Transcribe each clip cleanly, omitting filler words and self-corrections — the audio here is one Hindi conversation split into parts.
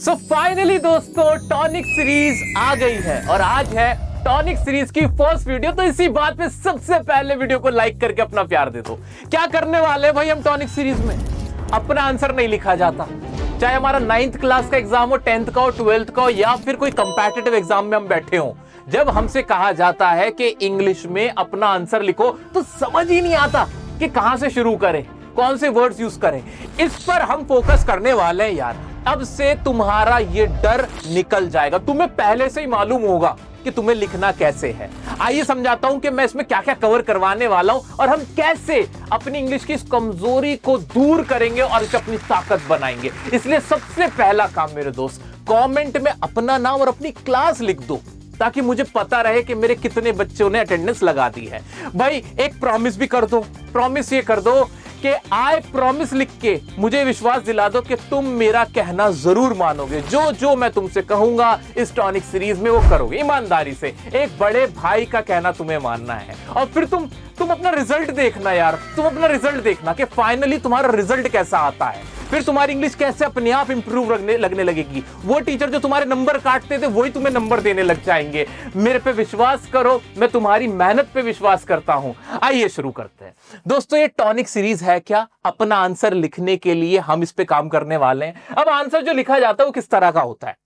सो फाइनली दोस्तों टॉनिक सीरीज आ गई है और आज है टॉनिक सीरीज की फर्स्ट वीडियो। तो इसी बात पे सबसे पहले वीडियो को लाइक करके अपना प्यार दे दो। क्या करने वाले भाई हम टॉनिक सीरीज में? अपना आंसर नहीं लिखा जाता, चाहे हमारा 9th क्लास का एग्जाम हो, 10th का हो, 12th का हो या फिर कोई कंपैटिटिव एग्जाम में हम बैठे हो। जब हमसे कहा जाता है कि इंग्लिश में अपना आंसर लिखो तो समझ ही नहीं आता कि कहां से शुरू करें, कौन से वर्ड्स यूज करें। इस पर हम फोकस करने वाले हैं यार। अब से तुम्हारा ये डर निकल जाएगा, तुम्हें पहले से ही मालूम होगा कि तुम्हें लिखना कैसे है। आइए समझाता हूं कि मैं इसमें क्या क्या कवर करवाने वाला हूं और हम कैसे अपनी इंग्लिश की इस कमजोरी को दूर करेंगे और इसे अपनी ताकत बनाएंगे। इसलिए सबसे पहला काम मेरे दोस्त, कमेंट में अपना नाम और अपनी क्लास लिख दो ताकि मुझे पता रहे कि मेरे कितने बच्चों ने अटेंडेंस लगा दी है। भाई एक प्रॉमिस भी कर दो, प्रॉमिस ये कर दो कि आई प्रॉमिस लिख के मुझे विश्वास दिला दो कि तुम मेरा कहना जरूर मानोगे। जो जो मैं तुमसे कहूंगा इस टॉनिक सीरीज में वो करोगे ईमानदारी से। एक बड़े भाई का कहना तुम्हें मानना है और फिर तुम अपना रिजल्ट देखना यार, तुम अपना रिजल्ट देखना कि फाइनली तुम्हारा रिजल्ट कैसा आता है। फिर तुम्हारी इंग्लिश कैसे अपने आप इंप्रूव लगने लगेगी। वो टीचर जो तुम्हारे नंबर काटते थे वही तुम्हें नंबर देने लग जाएंगे। मेरे पे विश्वास करो, मैं तुम्हारी मेहनत पे विश्वास करता हूं। आइए शुरू करते हैं दोस्तों। ये टॉनिक सीरीज है क्या? अपना आंसर लिखने के लिए हम इस पे काम करने वाले हैं। अब आंसर जो लिखा जाता है वो किस तरह का होता है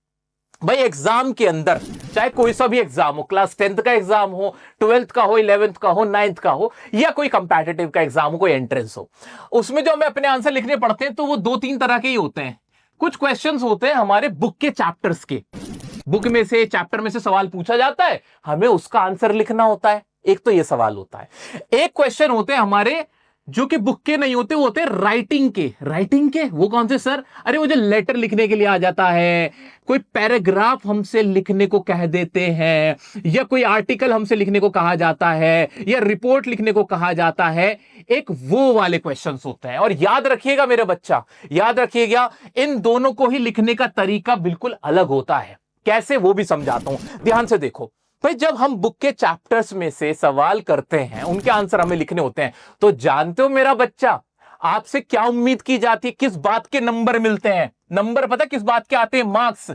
भाई? एग्जाम के अंदर चाहे कोई सा भी एग्जाम हो, क्लास 10th का एग्जाम हो, 12th का हो, 11th का हो, 9th का हो या कोई कंपैटिटिव का एग्जाम हो, कोई एंट्रेंस हो, उसमें जो हमें अपने आंसर लिखने पड़ते हैं तो वो 2-3 तरह के ही होते हैं। कुछ क्वेश्चंस होते हैं हमारे बुक के चैप्टर्स के, बुक में से चैप्टर में से सवाल पूछा जाता है, हमें उसका आंसर लिखना होता है। एक तो ये सवाल होता है। एक क्वेश्चन होते हैं हमारे जो कि बुक के नहीं होते, वो होते हैं राइटिंग के। राइटिंग के वो कौन से सर? अरे वो जो लेटर लिखने के लिए आ जाता है, कोई पैराग्राफ हमसे लिखने को कह देते हैं या कोई आर्टिकल हमसे लिखने को कहा जाता है या रिपोर्ट लिखने को कहा जाता है। एक वो वाले क्वेश्चंस होते हैं। और याद रखिएगा मेरे बच्चा, याद रखिएगा इन दोनों को ही लिखने का तरीका बिल्कुल अलग होता है। कैसे वो भी समझाता हूं, ध्यान से देखो भाई। जब हम बुक के चैप्टर्स में से सवाल करते हैं, उनके आंसर हमें लिखने होते हैं, तो जानते हो मेरा बच्चा आपसे क्या उम्मीद की जाती है? किस बात के नंबर मिलते हैं? नंबर पता किस बात के आते हैं? मार्क्स।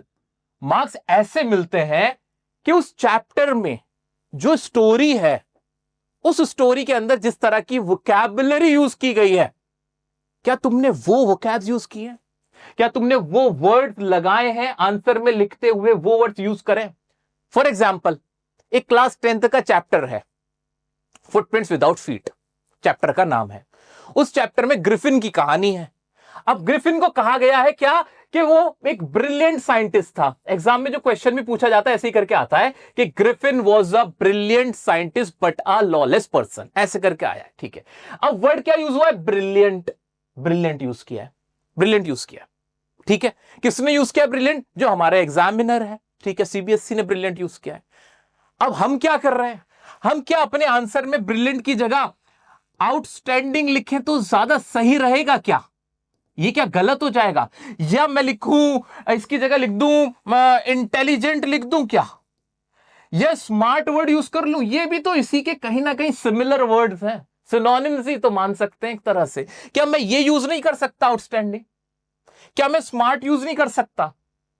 मार्क्स ऐसे मिलते हैं कि उस चैप्टर में जो स्टोरी है, उस स्टोरी के अंदर जिस तरह की वोकैबुलरी यूज की गई है, क्या तुमने वो वोकैब्स यूज किए हैं? क्या तुमने वो वर्ड लगाए हैं आंसर में लिखते हुए? वो वर्ड यूज करें। फॉर एग्जाम्पल एक क्लास 10th का चैप्टर है, फुटप्रिंट्स विदाउट फीट चैप्टर का नाम है। उस चैप्टर में ग्रिफिन की कहानी है। अब ग्रिफिन को कहा गया है क्या कि वो एक ब्रिलियंट साइंटिस्ट था। एग्जाम में जो क्वेश्चन भी पूछा जाता है ऐसे ही करके आता है कि Griffin was a brilliant scientist but a lawless person, ऐसे करके आया है। ठीक है, अब वर्ड क्या यूज हुआ है? ब्रिलियंट। ब्रिलियंट यूज किया है, ब्रिलियंट यूज किया। ठीक है, किसने यूज किया ब्रिलियंट? जो हमारा एग्जामिनर है। ठीक है, सीबीएसई ने ब्रिलियंट यूज किया है। अब हम क्या कर रहे हैं? हम क्या अपने आंसर में ब्रिलियंट की जगह आउटस्टैंडिंग लिखें तो ज्यादा सही रहेगा क्या? ये क्या गलत हो जाएगा? या मैं लिखूं इसकी जगह लिख दूं इंटेलिजेंट लिख दूं क्या? या स्मार्ट वर्ड यूज कर लूं? ये भी तो इसी के कहीं ना कहीं सिमिलर वर्ड्स हैं, सिनोनिम्स ही तो मान सकते हैं एक तरह से। क्या मैं ये यूज नहीं कर सकता आउटस्टैंडिंग? क्या मैं स्मार्ट यूज नहीं कर सकता?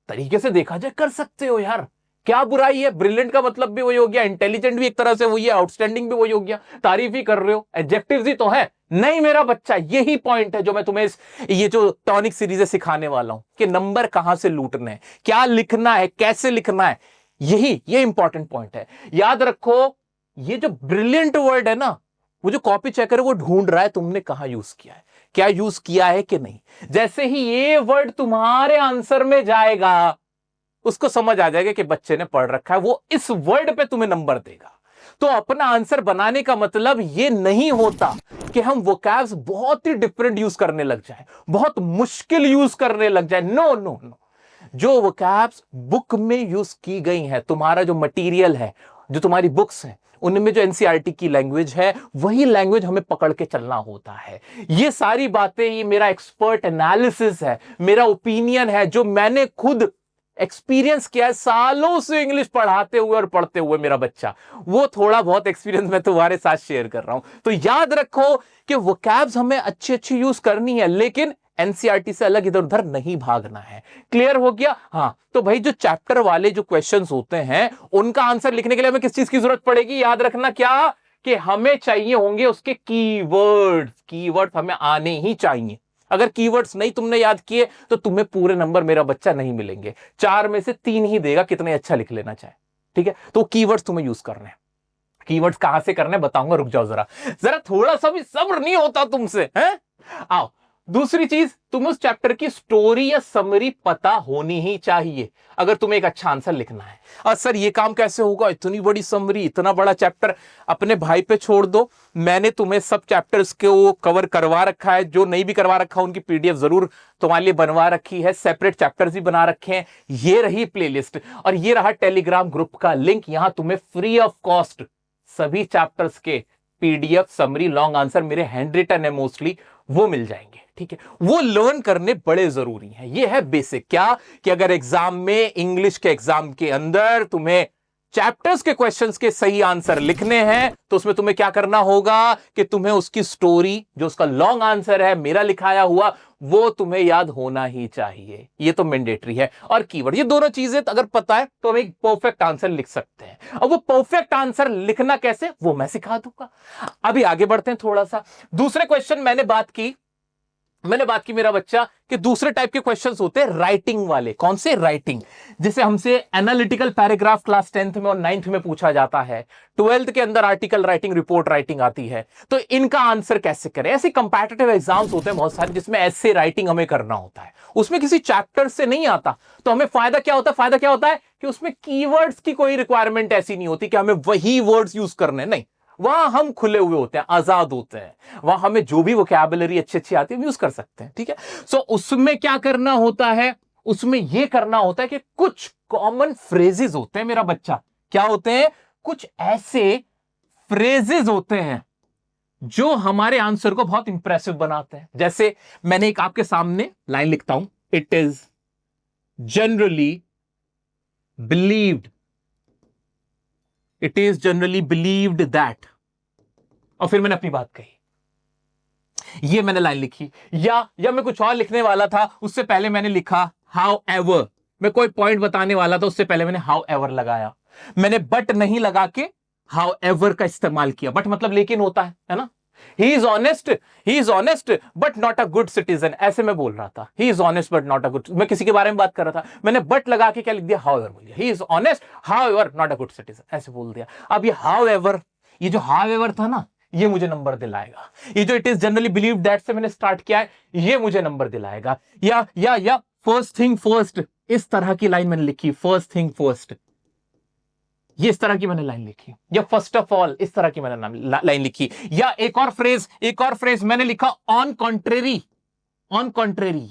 तरीके से देखा जाए कर सकते हो यार, क्या बुराई है? ब्रिलियंट का मतलब भी वही हो गया, इंटेलिजेंट भी एक तरह से वही है, आउटस्टैंडिंग भी वही हो गया। तारीफ ही कर रहे हो, एडजेक्टिव्स ही तो है। नहीं मेरा बच्चा, यही पॉइंट है जो मैं तुम्हें ये जो टॉनिक सीरीज है सिखाने वाला हूं कि नंबर कहां से लूटने हैं, क्या लिखना है, कैसे लिखना है। ये इंपॉर्टेंट पॉइंट है। याद रखो, ये जो ब्रिलियंट वर्ड है ना, वो जो कॉपी चेकर है वो ढूंढ रहा है तुमने कहां यूज किया है, क्या यूज किया है कि नहीं। जैसे ही ये वर्ड तुम्हारे आंसर में जाएगा, उसको समझ आ जाएगा कि बच्चे ने पढ़ रखा है, वो इस वर्ड पे तुम्हें नंबर देगा। तो अपना आंसर बनाने का मतलब ये नहीं होता कि हम वोकैब्स बहुत ही डिफरेंट यूज करने लग जाए, बहुत मुश्किल यूज करने लग जाए। नो नो नो, जो वोकैब्स बुक में यूज की गई है, तुम्हारा जो मटेरियल है, जो तुम्हारी बुक्स है, उनमें जो एनसीईआरटी की लैंग्वेज है, वही लैंग्वेज हमें पकड़ के चलना होता है। ये सारी बातें, ये मेरा एक्सपर्ट एनालिसिस है, मेरा ओपिनियन है, जो मैंने खुद एक्सपीरियंस किया है सालों से इंग्लिश पढ़ाते हुए और पढ़ते हुए मेरा बच्चा। वो थोड़ा बहुत एक्सपीरियंस मैं तुम्हारे साथ शेयर कर रहा हूं। तो याद रखो कि वोकैब्स हमें अच्छी अच्छी यूज करनी है, लेकिन एनसीईआरटी से अलग इधर उधर नहीं भागना है। क्लियर हो गया? हाँ, तो भाई जो चैप्टर वाले जो क्वेश्चंस होते हैं उनका आंसर लिखने के लिए हमें किस चीज की जरूरत पड़ेगी? याद रखना क्या, कि हमें चाहिए होंगे उसके कीवर्ड्स। कीवर्ड्स हमें आने ही चाहिए। अगर कीवर्ड्स नहीं तुमने याद किए तो तुम्हें पूरे नंबर मेरा बच्चा नहीं मिलेंगे, 4 में से 3 ही देगा, कितने अच्छा लिख लेना चाहे। ठीक है, तो कीवर्ड्स तुम्हें यूज करने हैं। कीवर्ड्स कहां से करने बताऊंगा, रुक जाओ जरा, जरा थोड़ा सा भी सब्र नहीं होता तुमसे, हैं? आओ, दूसरी चीज, तुम्हें उस चैप्टर की स्टोरी या समरी पता होनी ही चाहिए अगर तुम्हें एक अच्छा आंसर लिखना है। और सर ये काम कैसे होगा, इतनी बड़ी समरी, इतना बड़ा चैप्टर, अपने भाई पे छोड़ दो, मैंने तुम्हें सब चैप्टर्स को कवर करवा रखा है। जो नहीं भी करवा रखा उनकी पीडीएफ जरूर तुम्हारे लिए बनवा रखी है, सेपरेट चैप्टर्स भी बना रखे हैं। ये रही प्लेलिस्ट और ये रहा टेलीग्राम ग्रुप का लिंक। यहां तुम्हें फ्री ऑफ कॉस्ट सभी चैप्टर्स के पीडीएफ, समरी, लॉन्ग आंसर, मेरे हैंड रिटन है मोस्टली, वो मिल जाएंगे। ठीक है, वो लर्न करने बड़े जरूरी हैं। ये है बेसिक, क्या कि अगर एग्जाम में, इंग्लिश के एग्जाम के अंदर तुम्हें चैप्टर्स के क्वेश्चंस के सही आंसर लिखने हैं तो उसमें तुम्हें क्या करना होगा कि तुम्हें उसकी स्टोरी, जो उसका लॉन्ग आंसर है मेरा लिखाया हुआ, वो तुम्हें याद होना ही चाहिए। ये तो मैंडेटरी है। और कीवर्ड, ये दोनों चीजें अगर पता है तो हम एक परफेक्ट आंसर लिख सकते हैं। और वो परफेक्ट आंसर लिखना कैसे, वो मैं सिखा दूंगा। अभी आगे बढ़ते हैं थोड़ा सा। दूसरे क्वेश्चन मैंने बात की मेरा बच्चा कि दूसरे टाइप के क्वेश्चंस होते हैं राइटिंग वाले। कौन से? राइटिंग। जैसे हमसे एनालिटिकल पैराग्राफ क्लास 10th में और 9th में पूछा जाता है, 12th के अंदर आर्टिकल राइटिंग, रिपोर्ट राइटिंग आती है, तो इनका आंसर कैसे करें। ऐसे कंपैटिटिव एग्जाम्स होते हैं बहुत सारे जिसमें ऐसे राइटिंग हमें करना होता है, उसमें किसी चैप्टर से नहीं आता, तो हमें फायदा क्या होता है कि उसमें कीवर्ड्स की कोई रिक्वायरमेंट ऐसी नहीं होती कि हमें वही वर्ड्स यूज करने, नहीं, वहां हम खुले हुए होते हैं, आजाद होते हैं, वहां हमें जो भी वोकैबुलरी अच्छी आती है यूज कर सकते हैं। ठीक है, सो उसमें क्या करना होता है, उसमें यह करना होता है कि कुछ कॉमन फ्रेजेस होते हैं मेरा बच्चा। क्या होते हैं? कुछ ऐसे फ्रेजेस होते हैं जो हमारे आंसर को बहुत इंप्रेसिव बनाते हैं। जैसे मैंने एक आपके सामने लाइन लिखता हूं, it is generally believed, it is generally believed that, और फिर मैंने अपनी बात कही। ये मैंने लाइन लिखी। या मैं कुछ और लिखने वाला था, उससे पहले मैंने लिखा हाउ एवर। मैं कोई पॉइंट बताने वाला था, उससे पहले मैंने हाउ एवर लगाया। मैंने बट नहीं लगा के हाउ एवर का इस्तेमाल किया। बट मतलब लेकिन होता है ना। He is honest but not a good citizen, ऐसे मैं बोल रहा था। He is honest but not a good, मैं किसी के बारे में बात कर रहा था, मैंने बट लगा के क्या लिख दिया, हाउ एवर बोल दिया। He is honest how ever not a good citizen, ऐसे बोल दिया। अब ये हाउ एवर, ये जो हाउ एवर था ना, ये मुझे नंबर दिलाएगा। ये जो it is generally believe that से मैंने स्टार्ट किया है, ये मुझे नंबर दिलाएगा। या फर्स्ट थिंग फर्स्ट, इस तरह की लाइन मैंने लिखी, फर्स्ट थिंग फर्स्ट, ये इस तरह की मैंने लाइन लिखी। या फर्स्ट ऑफ ऑल, इस तरह की मैंने लाइन लिखी। या एक और फ्रेज मैंने लिखा ऑन कॉन्ट्रेरी।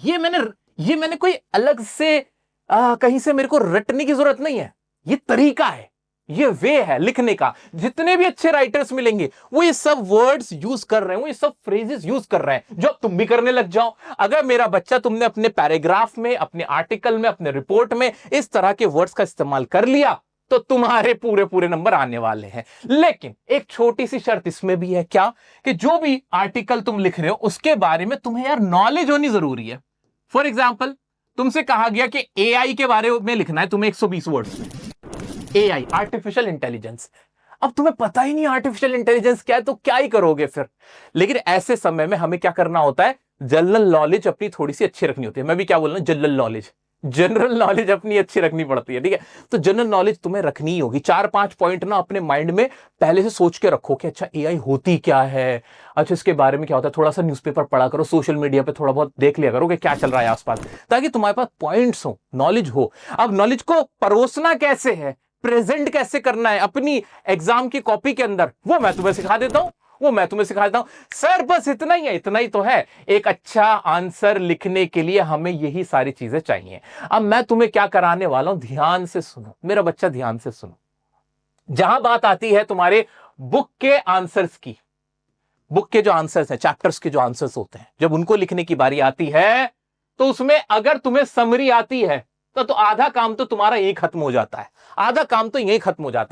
ये मैंने कोई अलग से कहीं से मेरे को रटने की जरूरत नहीं है, ये तरीका है, ये वे है लिखने का। जितने भी अच्छे राइटर्स मिलेंगे वो ये सब वर्ड्स यूज कर रहे हैं, वो ये सब फ्रेजेस यूज कर रहे हैं, जो तुम भी करने लग जाओ। अगर मेरा बच्चा, तुमने अपने पैराग्राफ में, अपने आर्टिकल में, अपने रिपोर्ट में इस तरह के वर्ड्स का इस्तेमाल कर लिया तो तुम्हारे पूरे नंबर आने वाले हैं। लेकिन एक छोटी सी शर्त इसमें भी है, क्या कि जो भी आर्टिकल तुम लिख रहे हो उसके बारे में तुम्हें यार नॉलेज होनी जरूरी है। फॉर एग्जाम्पल, तुमसे कहा गया कि एआई के बारे में लिखना है तुम्हें 120 वर्ड्स में। AI, artificial intelligence. अब तुम्हें पता ही नहीं आर्टिफिशियल इंटेलिजेंस क्या है तो क्या ही करोगे फिर। लेकिन ऐसे समय में हमें क्या करना होता है, जनरल नॉलेज अपनी थोड़ी सी अच्छी रखनी होती है। मैं भी क्या बोल रहा हूं, जनरल नॉलेज अपनी अच्छी रखनी पड़ती है। ठीक है, तो जनरल नॉलेज तुम्हें रखनी ही होगी। 4-5 पॉइंट ना अपने माइंड में पहले से सोच के रखो कि अच्छा एआई होती क्या है, अच्छा इसके बारे में क्या होता है, थोड़ा सा न्यूज़पेपर पढ़ा करो, सोशल मीडिया पे थोड़ा बहुत देख लिया करो कि क्या चल रहा है आसपास, ताकि तुम्हारे पास पॉइंट्स हो, नॉलेज हो। अब नॉलेज को परोसना कैसे है, प्रेजेंट कैसे करना है अपनी एग्जाम की कॉपी के अंदर, वो मैं तुम्हें सिखा देता हूं। सर बस इतना ही है, इतना ही तो है। एक अच्छा आंसर लिखने के लिए हमें यही सारी चीजें चाहिए। अब मैं तुम्हें क्या कराने वाला हूं, ध्यान से सुनो मेरा बच्चा, ध्यान से सुनो। जहां बात आती है तुम्हारे बुक के आंसर्स की, बुक के जो आंसर्स हैं, चैप्टर्स के जो आंसर्स होते हैं, जब उनको लिखने की बारी आती है तो उसमें अगर तुम्हें समरी आती है तो आधा काम तो तुम्हारा यही खत्म हो जाता है,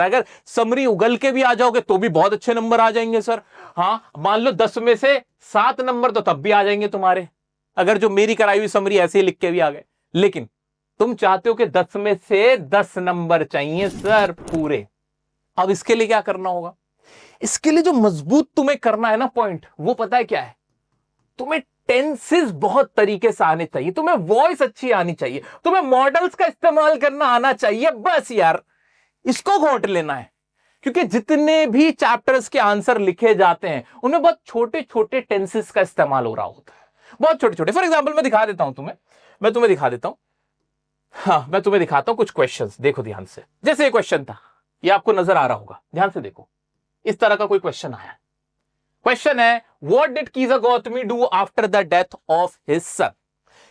अगर समरी उगल के भी आ जाओगे तो भी बहुत अच्छे नंबर आ जाएंगे सर। हाँ, मान लो 10 में से 7 नंबर तो तब भी आ जाएंगे तुम्हारे। अगर जो मेरी कराई हुई समरी ऐसे ही लिख के भी आ गए, लेकिन तुम चाहते हो कि 10 में से 10 नंबर चाहिए सर पूरे। अब इसके लिए क्या करना होगा? इसके लिए जो मजबूत तुम्हें करना है ना पॉइंट, वो पता है क्या है? तुम्हें टेंसेस बहुत तरीके से आने चाहिए, तुम्हें वॉइस अच्छी आनी चाहिए, तुम्हें मॉडल्स का इस्तेमाल करना आना चाहिए। बस यार इसको घोंट लेना है, क्योंकि जितने भी चैप्टर्स के आंसर लिखे जाते हैं उनमें बहुत छोटे छोटे टेंसेस का इस्तेमाल हो रहा होता है, बहुत छोटे छोटे। फॉर एग्जाम्पल मैं दिखा देता हूं तुम्हें, मैं तुम्हें दिखा देता हूं। हाँ, मैं तुम्हें दिखाता हूं कुछ क्वेश्चंस, देखो ध्यान से। जैसे ये क्वेश्चन था, ये आपको नजर आ रहा होगा, ध्यान से देखो। इस तरह का कोई क्वेश्चन आया। क्वेश्चन है, what did Kisa Gotami do after the death of his son?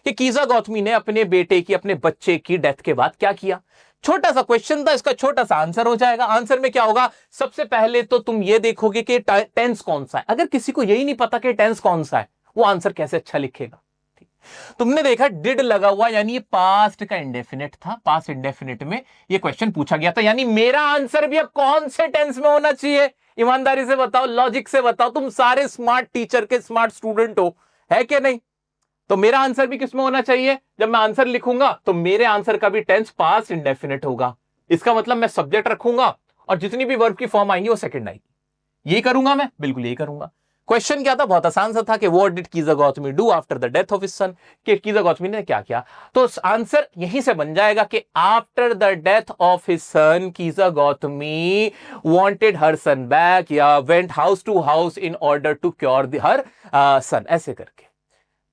कि कीजा गौतमी ने अपने बेटे की, अपने बच्चे की डेथ के बाद क्या किया? छोटा सा क्वेश्चन था, इसका छोटा सा आंसर हो जाएगा। आंसर में क्या होगा? सबसे पहले तो तुम ये देखोगे कि टेंस कौन सा है। अगर किसी को यही नहीं पता कि टेंस कौन सा है, वो आंसर कैसे अच्छा लिखेगा? तुमने देखा डिड लगा हुआ, यानी ये पास्ट का इंडेफिनिट था। पास्ट इंडेफिनिट में ये क्वेश्चन पूछा गया था, यानी मेरा आंसर भी अब कौन से टेंस में होना चाहिए? ईमानदारी से बताओ, लॉजिक से बताओ, तुम सारे स्मार्ट टीचर के स्मार्ट स्टूडेंट हो, है कि नहीं? तो मेरा आंसर भी किस में होना चाहिए? जब मैं आंसर लिखूंगा तो मेरे आंसर का भी टेंस पास्ट इंडेफिनिट होगा। इसका मतलब मैं सब्जेक्ट रखूंगा और जितनी भी वर्ब की फॉर्म आएंगी वो सेकंड आएगी। यही करूंगा मैं, बिल्कुल यही करूंगा। क्वेश्चन क्या था? बहुत आसान सा था कि what did Kisa Gotami do after the death of his son? कि कीजा गौतमी ने क्या किया? तो आंसर यहीं से बन जाएगा कि after the death of his son Kisa Gotami wanted her son back, या went house to house in order to cure her son, ऐसे करके।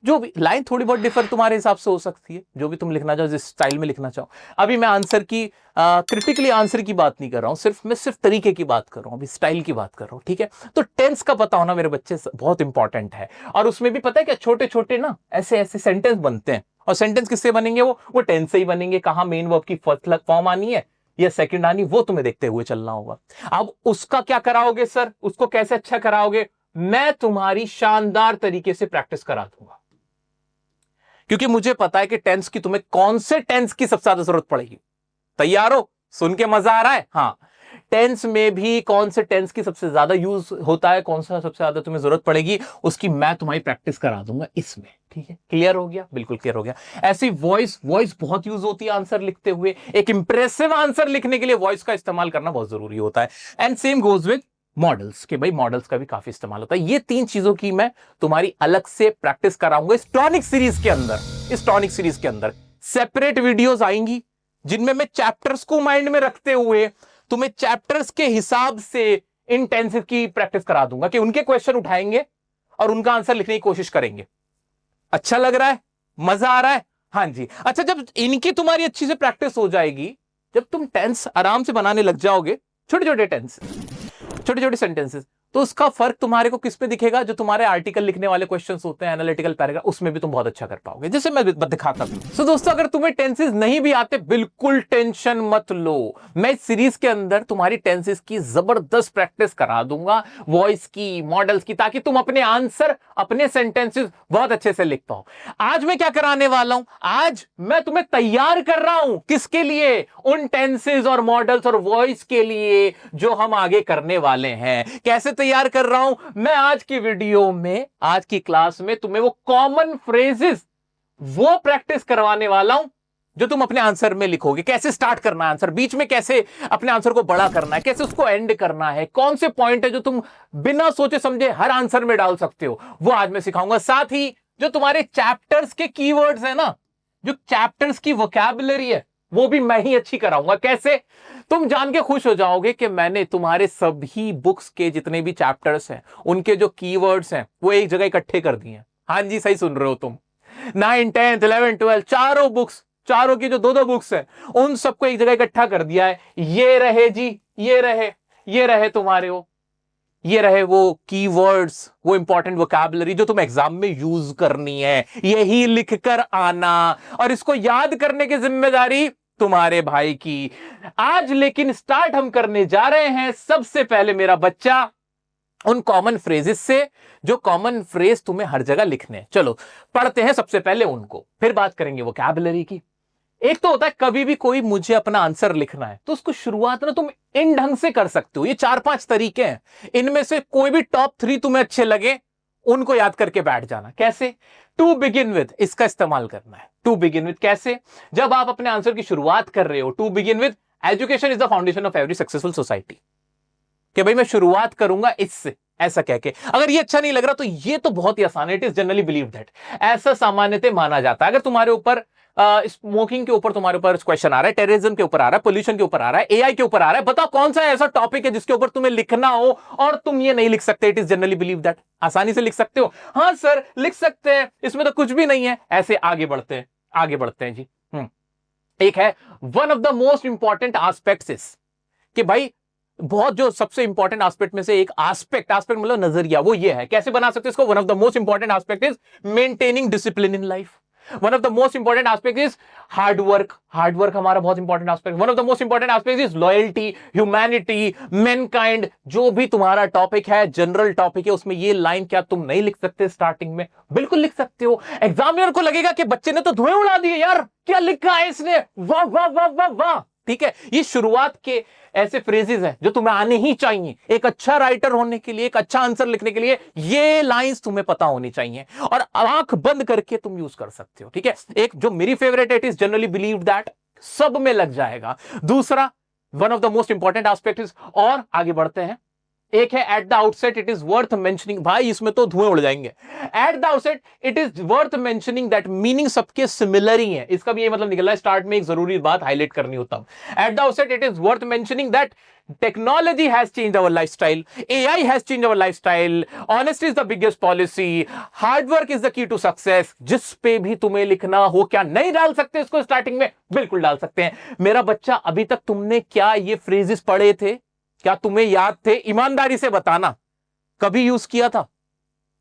जो भी लाइन थोड़ी बहुत डिफर तुम्हारे हिसाब से हो सकती है, जो भी तुम लिखना चाहो, जिस स्टाइल में लिखना चाहो। अभी मैं आंसर की क्रिटिकली आंसर की बात नहीं कर रहा हूं, मैं सिर्फ तरीके की बात कर रहा हूं, अभी स्टाइल की बात कर रहा हूं, ठीक है? तो टेंस का पता होना मेरे बच्चे बहुत इंपॉर्टेंट है। और उसमें भी पता है क्या, छोटे छोटे ना ऐसे ऐसे सेंटेंस बनते हैं। और सेंटेंस किससे बनेंगे? वो टेंस से ही बनेंगे। कहां मेन वर्ब की फर्स्ट फॉर्म आनी है या सेकंड आनी, वो तुम्हें देखते हुए चलना होगा। अब उसका क्या कराओगे सर? उसको कैसे अच्छा कराओगे? मैं तुम्हारी शानदार तरीके से प्रैक्टिस करा दूंगा, क्योंकि मुझे पता है कि टेंस की, तुम्हें कौन से टेंस की सबसे ज्यादा जरूरत पड़ेगी। तैयार हो? सुन के मजा आ रहा है? हाँ, टेंस में भी कौन से टेंस की सबसे ज्यादा यूज होता है, कौन सा सबसे ज्यादा तुम्हें जरूरत पड़ेगी, उसकी मैं तुम्हारी प्रैक्टिस करा दूंगा इसमें, ठीक है? क्लियर हो गया? बिल्कुल क्लियर हो गया। ऐसी वॉइस बहुत यूज होती है आंसर लिखते हुए। एक इंप्रेसिव आंसर लिखने के लिए वॉइस का इस्तेमाल करना बहुत जरूरी होता है। And same goes with models, के भाई मॉडल्स का भी काफी इस्तेमाल होता है। ये 3 चीजों की मैं तुम्हारी अलग से प्रैक्टिस कराऊंगा इस टॉनिक सीरीज के अंदर। इस टॉनिक सीरीज के अंदर सेपरेट वीडियोस आएंगी, जिनमें मैं चैप्टर्स को माइंड में रखते हुए तुम्हें चैप्टर्स के हिसाब से इन टेंसेस की प्रैक्टिस करा दूंगा, कि उनके क्वेश्चन उठाएंगे और उनका आंसर लिखने की कोशिश करेंगे। अच्छा लग रहा है? मजा आ रहा है? हाँ जी। अच्छा, जब इनकी तुम्हारी अच्छी से प्रैक्टिस हो जाएगी, जब तुम टेंस आराम से बनाने लग जाओगे, छोटे छोटे टेंस, छोटे छोटे सेंटेंसेस, तो उसका फर्क तुम्हारे को किस पे दिखेगा? जो तुम्हारे आर्टिकल लिखने वाले क्वेश्चंस होते हैं, एनालिटिकल पैराग्राफ, उसमें भी तुम बहुत अच्छा कर पाओगे, जैसे मैं दिखाता हूं। सो दोस्तों, अगर तुम्हें टेंसेस नहीं भी आते, बिल्कुल टेंशन मत लो। मैं इस सीरीज के अंदर तुम्हारी टेंसेस की जबरदस्त प्रैक्टिस करा दूंगा, वॉइस की, मॉडल्स की, ताकि तुम अपने आंसर, अपने सेंटेंसेस बहुत अच्छे से लिख पाओ। आज मैं क्या कराने वाला हूं? आज मैं तुम्हें तैयार कर रहा हूं। किसके लिए? उन टेंसेस और मॉडल्स और वॉइस के लिए जो हम आगे करने वाले हैं। कैसे तैयार कर रहा हूं मैं? आज की वीडियो में, आज की क्लास में तुम्हें वो कॉमन फ्रेजेस, वो प्रैक्टिस करवाने वाला हूं जो तुम अपने आंसर में लिखोगे। कैसे स्टार्ट करना है आंसर, बीच में कैसे अपने आंसर को बड़ा करना है, कैसे उसको एंड करना है, कौन से पॉइंट है जो तुम बिना सोचे समझे हर आंसर में डाल सकते हो, वो आज मैं सिखाऊंगा। साथ ही जो तुम्हारे चैप्टर्स के कीवर्ड्स है ना, जो चैप्टर्स की वोकैबुलरी है, वो भी मैं ही अच्छी कराऊंगा। कैसे? तुम जान के खुश हो जाओगे कि मैंने तुम्हारे सभी बुक्स के जितने भी चैप्टर्स हैं, उनके जो कीवर्ड्स हैं, वो एक जगह इकट्ठे कर दिए हैं। हाँ जी, सही सुन रहे हो तुम। 9, 10, 11, 12 चारों बुक्स, चारों की जो 2-2 बुक्स हैं, उन सबको एक जगह इकट्ठा कर दिया है। ये रहे जी, ये रहे तुम्हारे वो, ये रहे वो कीवर्ड्स, वो इंपॉर्टेंट वोकैबुलरी जो तुम एग्जाम में यूज करनी है। यही लिख कर आना, और इसको याद करने की जिम्मेदारी तुम्हारे भाई की। आज लेकिन स्टार्ट हम करने जा रहे हैं सबसे पहले मेरा बच्चा उन कॉमन फ्रेजेस से, जो कॉमन फ्रेज तुम्हें हर जगह लिखने हैं। चलो पढ़ते हैं सबसे पहले उनको, फिर बात करेंगे वोकैबुलरी की। एक तो होता है कभी भी कोई मुझे अपना आंसर लिखना है, तो उसको शुरुआत ना तुम इन ढंग से कर सकते हो। ये 4-5 तरीके हैं, इनमें से कोई भी टॉप 3 तुम्हें अच्छे लगे, उनको याद करके बैठ जाना। कैसे? टू बिगिन विद, इसका इस्तेमाल करना है। टू बिगिन विद कैसे? जब आप अपने आंसर की शुरुआत कर रहे हो, to begin with education is the foundation of every successful society, कि भाई मैं शुरुआत करूंगा इससे, ऐसा कह के। अगर ये अच्छा नहीं लग रहा तो ये तो बहुत ही आसान है, it is generally believe that, ऐसा सामान्यतः माना जाता है। अगर तुम्हारे ऊपर स्मोकिंग के ऊपर तुम्हारे ऊपर क्वेश्चन आ रहा है, टेररिज्म के ऊपर आ रहा है, पोल्यूशन के ऊपर आ रहा है, एआई के ऊपर आ रहा है, बताओ कौन सा ऐसा टॉपिक है जिसके ऊपर तुम्हें लिखना हो और तुम ये नहीं लिख सकते? It is generally believe that. आसानी से लिख सकते हो, हाँ सर लिख सकते हैं, इसमें तो कुछ भी नहीं है। ऐसे आगे बढ़ते हैं, आगे बढ़ते हैं जी। एक है one of the most important aspects is, कि भाई बहुत जो सबसे इंपॉर्टेंट एस्पेक्ट में से एक एस्पेक्ट मतलब नजरिया, वो ये है। कैसे बना सकते हैं इसको? One of the most important aspect is maintaining discipline in life. One of the most important aspect is hard work. Hard work हमारा बहुत important aspect. One of the most important aspect is loyalty, humanity, Mankind. जो भी तुम्हारा टॉपिक है, जनरल टॉपिक है, उसमें ये लाइन क्या तुम नहीं लिख सकते स्टार्टिंग में? बिल्कुल लिख सकते हो। एग्जामिनर को लगेगा कि बच्चे ने तो धुएं उड़ा दिए यार, क्या लिखा है इसने, वाह वाह वाह वाह वाह। ठीक है, ये शुरुआत के ऐसे फ्रेजेस हैं जो तुम्हें आने ही चाहिए। एक अच्छा राइटर होने के लिए, एक अच्छा आंसर लिखने के लिए ये लाइंस तुम्हें पता होनी चाहिए और आंख बंद करके तुम यूज कर सकते हो। ठीक है, एक जो मेरी favourite it is generally believe that, सब में लग जाएगा। दूसरा one of the most important aspect is, और आगे बढ़ते हैं, एक है at the outset it is worth mentioning. भाई इसमें तो धुएं उड़ जाएंगे। At the outset it is worth mentioning that, meaning सबके सिमिलर ही है। इसका भी ये मतलब निकल रहा है, स्टार्ट में एक जरूरी बात हाईलाइट करनी होता है। At the outset it is worth mentioning that technology has changed our lifestyle, AI has changed our lifestyle, honesty is the biggest policy, hard work is the key to success। जिस पे भी तुम्हें लिखना हो, क्या नहीं डाल सकते इसको स्टार्टिंग में? बिल्कुल डाल सकते हैं। मेरा बच्चा, अभी तक तुमने क्या ये फ्रेजेस पढ़े थे? क्या तुम्हें याद थे? ईमानदारी से बताना, कभी यूज किया था?